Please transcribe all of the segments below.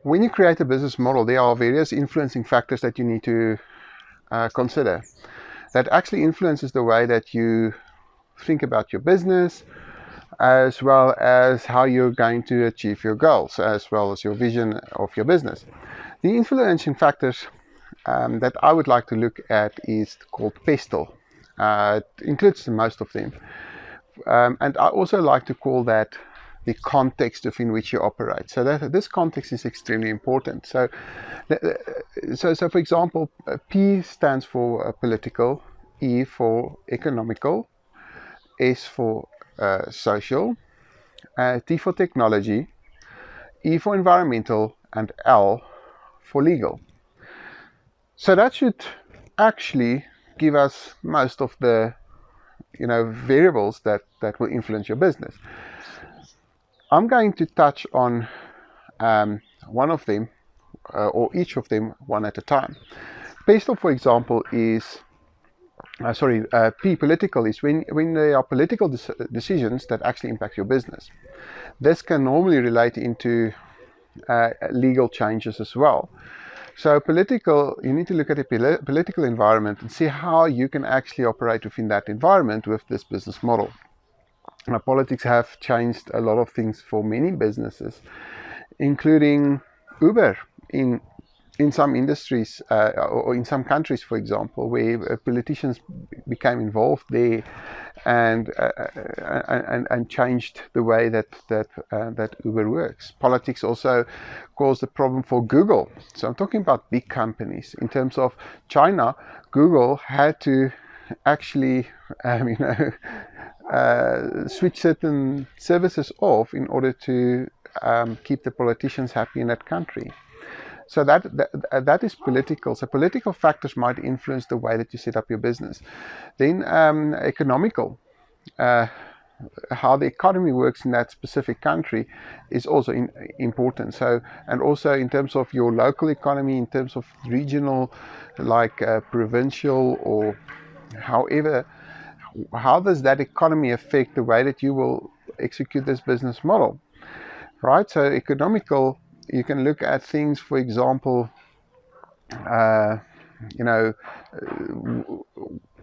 when you create a business model, there are various influencing factors that you need to consider that actually influences the way that you think about your business, as well as how you're going to achieve your goals, as well as your vision of your business. The influencing factors that I would like to look at is called PESTLE. It includes most of them. And I also like to call that the context within which you operate. So that this context is extremely important. So for example, P stands for political, E for economical, S for social, T for technology, E for environmental, and L for legal. So that should actually give us most of the variables that will influence your business. I'm going to touch on one of them or each of them one at a time. PESTLE, for example, is P, political, is when there are political decisions that actually impact your business. This can normally relate into legal changes as well. So political, you need to look at the political environment and see how you can actually operate within that environment with this business model. Now, politics have changed a lot of things for many businesses, including Uber in some industries or in some countries, for example, where politicians became involved there and changed the way that Uber works. Politics also caused a problem for Google. So I'm talking about big companies. In terms of China, Google had to actually, switch certain services off in order to keep the politicians happy in that country. So that is political. So political factors might influence the way that you set up your business. Then economical. How the economy works in that specific country is also important. So, and also in terms of your local economy, in terms of regional, like provincial, or however, how does that economy affect the way that you will execute this business model, right? So economical, you can look at things, for example,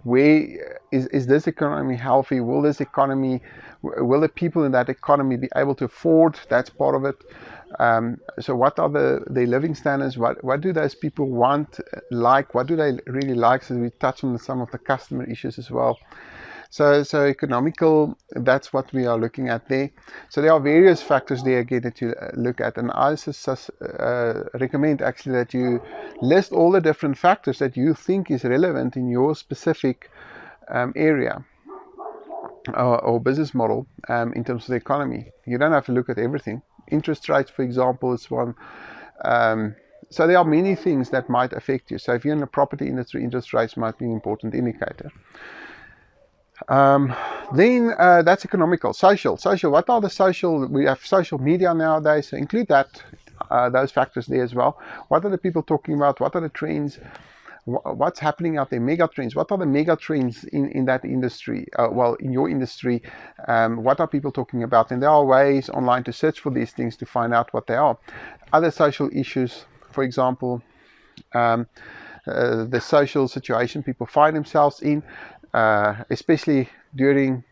where is this economy healthy? Will the people in that economy be able to afford? That's part of it. So what are their living standards? What do those people want, like? What do they really like? So we touch on some of the customer issues as well. So economical, that's what we are looking at there. So there are various factors there again that you look at, and I recommend actually that you list all the different factors that you think is relevant in your specific area or business model in terms of the economy. You don't have to look at everything. Interest rates, for example, is one. So there are many things that might affect you. So if you're in the property industry, interest rates might be an important indicator. Then that's economical. Social. What are the social? We have social media nowadays, so include those factors there as well. What are the people talking about? What are the trends? What's happening out there? Mega trends. What are the mega trends in that industry? In your industry, what are people talking about? And there are ways online to search for these things to find out what they are. Other social issues, for example, the social situation people find themselves in. Especially during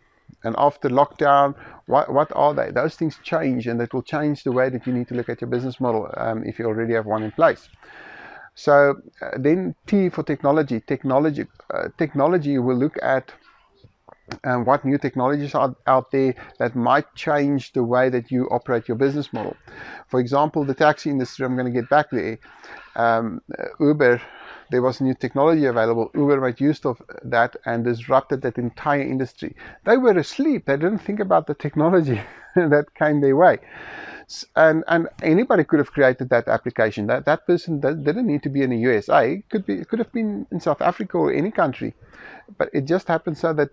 and after lockdown, what are they? Those things change, and that will change the way that you need to look at your business model if you already have one in place. So then T for technology. Technology will look at what new technologies are out there that might change the way that you operate your business model. For example, the taxi industry, I'm going to get back there. Uber, there was new technology available. Uber made use of that and disrupted that entire industry. They were asleep. They didn't think about the technology that came their way. And anybody could have created that application. That person didn't need to be in the USA. It could have been in South Africa or any country. But it just happened so that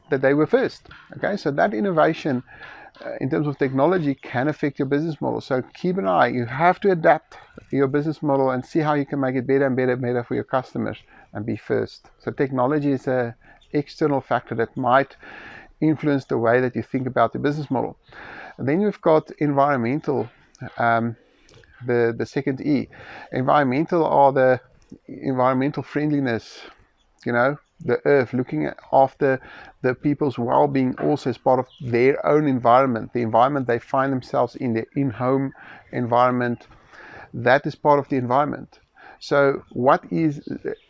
they were first. Okay, so that innovation in terms of technology can affect your business model. So keep an eye. You have to adapt your business model and see how you can make it better and better for your customers and be first. So technology is an external factor that might influence the way that you think about the business model. And then you've got environmental. the second E. Environmental are the environmental friendliness, the earth, looking after the people's well-being also as part of their own environment, the environment they find themselves in, their in-home environment. That is part of the environment. So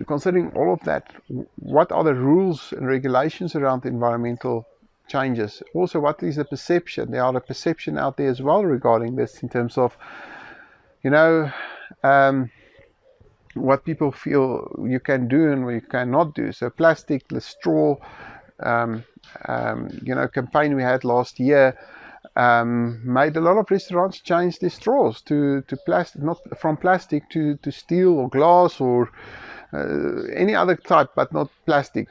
considering all of that, what are the rules and regulations around environmental changes? Also, what is the perception? There are a perception out there as well regarding this in terms of, what people feel you can do and what you cannot do. So plastic, the straw, campaign we had last year, made a lot of restaurants change their straws to plastic, not from plastic to steel or glass or any other type, but not plastic,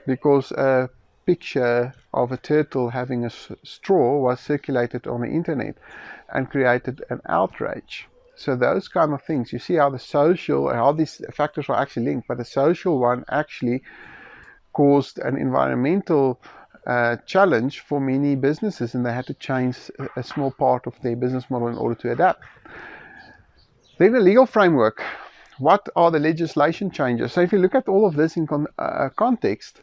because a picture of a turtle having a straw was circulated on the internet and created an outrage. So those kind of things, you see how how these factors are actually linked, but the social one actually caused an environmental challenge for many businesses, and they had to change a small part of their business model in order to adapt. Then the legal framework. What are the legislation changes? So if you look at all of this in context,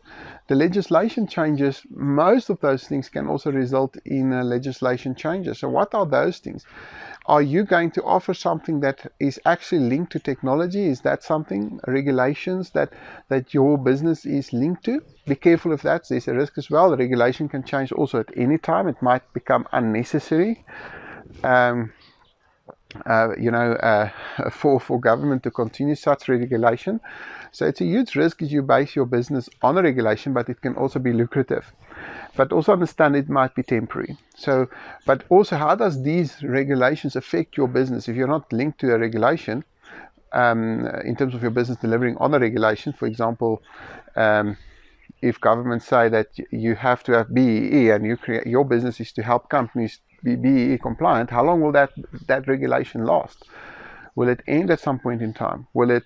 the legislation changes, most of those things can also result in legislation changes. So what are those things? Are you going to offer something that is actually linked to technology? Is that something, regulations that your business is linked to? Be careful of that. There's a risk as well. The regulation can change also at any time. It might become unnecessary. For government to continue such regulation. So it's a huge risk if you base your business on a regulation, but it can also be lucrative. But also understand it might be temporary. So, but also, how does these regulations affect your business? If you're not linked to a regulation, in terms of your business delivering on a regulation, for example, if governments say that you have to have BEE and your business is to help companies be BEE compliant, how long will that regulation last? Will it end at some point in time? Or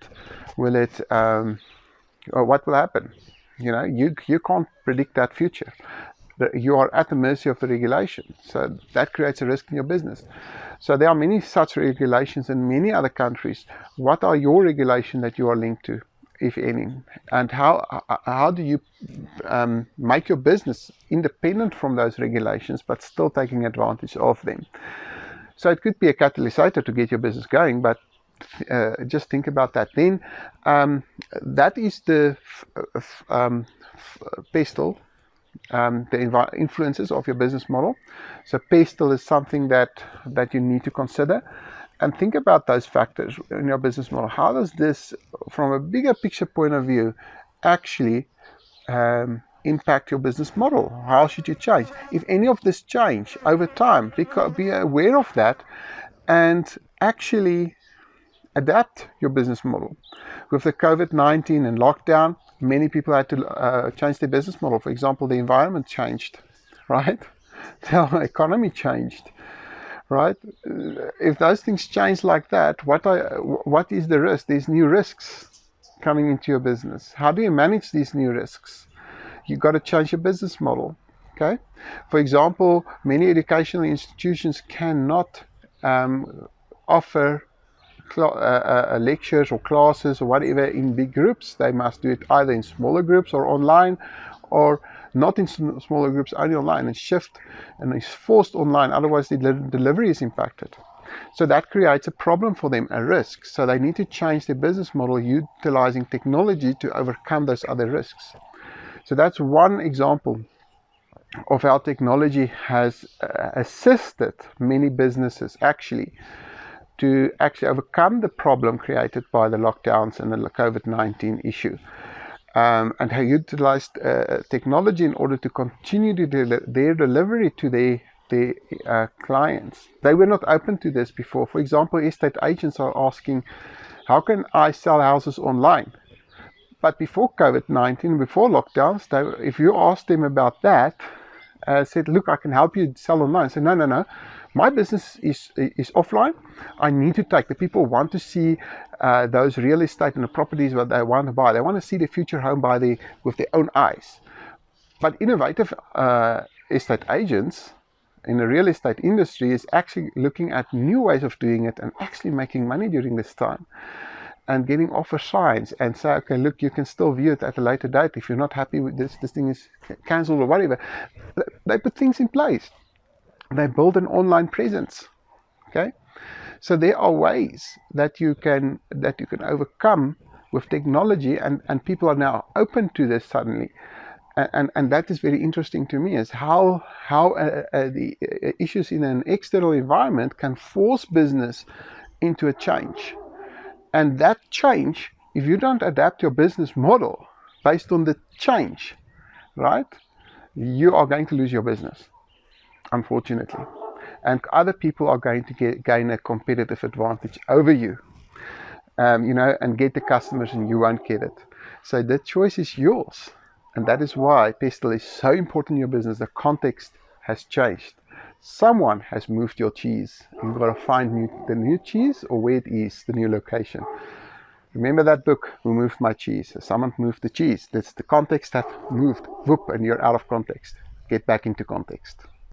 what will happen? You can't predict that future. You are at the mercy of the regulation. So that creates a risk in your business. So there are many such regulations in many other countries. What are your regulations that you are linked to, if any? And how do you make your business independent from those regulations, but still taking advantage of them? So it could be a catalyst to get your business going, but just think about that. Then that is the pestle, the influences of your business model. So pestle is something that you need to consider. And think about those factors in your business model. How does this, from a bigger picture point of view, actually impact your business model? How should you change? If any of this change over time, be aware of that and actually adapt your business model. With the COVID-19 and lockdown, many people had to change their business model. For example, the environment changed, right? The economy changed. Right? If those things change like that, what is the risk? There's new risks coming into your business. How do you manage these new risks? You've got to change your business model. Okay? For example, many educational institutions cannot offer lectures or classes or whatever in big groups. They must do it either in smaller groups or online, or not in smaller groups, only online, and shift and is forced online. Otherwise, the delivery is impacted. So that creates a problem for them, a risk. So they need to change their business model utilizing technology to overcome those other risks. So that's one example of how technology has assisted many businesses to overcome the problem created by the lockdowns and the COVID-19 issue. And how utilized technology in order to continue their delivery to their clients. They were not open to this before. For example, estate agents are asking, how can I sell houses online? But before COVID-19, before lockdowns, if you asked them about that, said, look, I can help you sell online. So no. My business is offline. I need to take. The people want to see those real estate and the properties that they want to buy. They want to see the future home with their own eyes. But innovative estate agents in the real estate industry is actually looking at new ways of doing it and actually making money during this time, and getting offer signs and say, okay, look, you can still view it at a later date. If you're not happy with this thing is cancelled or whatever. They put things in place. They build an online presence. Okay, so there are ways that you can overcome with technology, and people are now open to this suddenly. And that is very interesting to me, is how the issues in an external environment can force business into a change. And that change, if you don't adapt your business model based on the change, right, you are going to lose your business, unfortunately. And other people are going to gain a competitive advantage over you, and get the customers, and you won't get it. So the choice is yours. And that is why pestle is so important in your business. The context has changed. Someone has moved your cheese. You've got to find the new cheese, or where it is, the new location. Remember that book, Who Moved My Cheese? Someone moved the cheese. That's the context that moved. Whoop, and you're out of context. Get back into context.